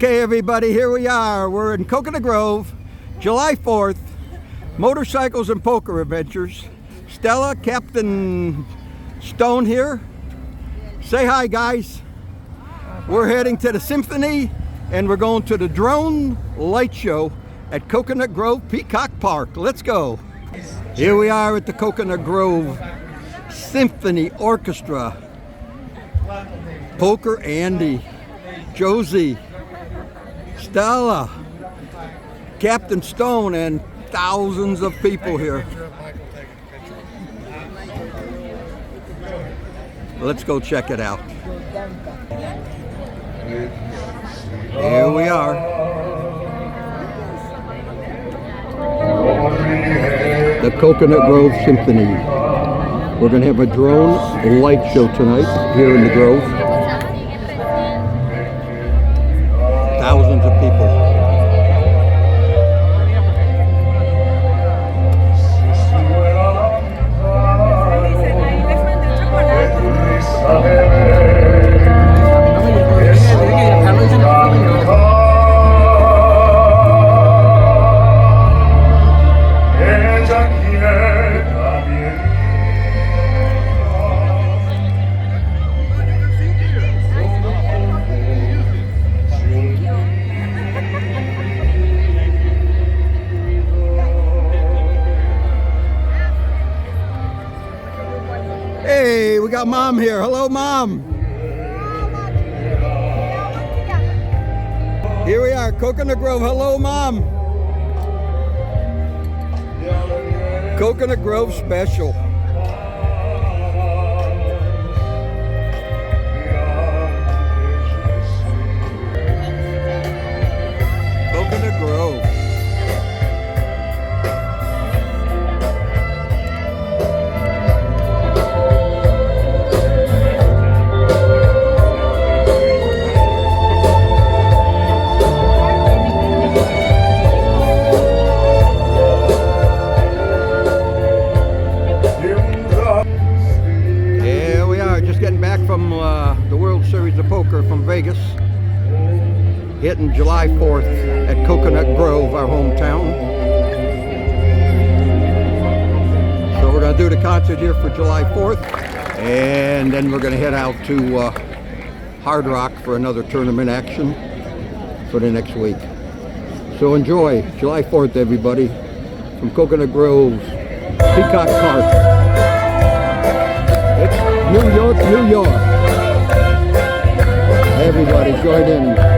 Okay, everybody, here we are. We're in Coconut Grove, July 4th, motorcycles and poker adventures. Stella, Captain Stone here. Say hi, guys. We're heading to the Symphony, and we're going to the drone light show at Coconut Grove Peacock Park. Let's go. Here we are at the Coconut Grove Symphony Orchestra. Poker Andy, Josie, Stella, Captain Stone, and thousands of people here. Let's go check it out. Here we are. The Coconut Grove Symphony. We're going to have a drone light show tonight here in the Grove. Thousands of people. Hey, we got Mom here. Hello, Mom. Here we are, Coconut Grove. Hello, Mom. Coconut Grove special. Coconut Grove. From the World Series of Poker from Vegas, hitting July 4th at Coconut Grove, our hometown. So we're going to do the concert here for July 4th, and then we're going to head out to Hard Rock for another tournament action for the next week. So enjoy July 4th, everybody, from Coconut Grove, Peacock Park. New York, New York. Everybody join in.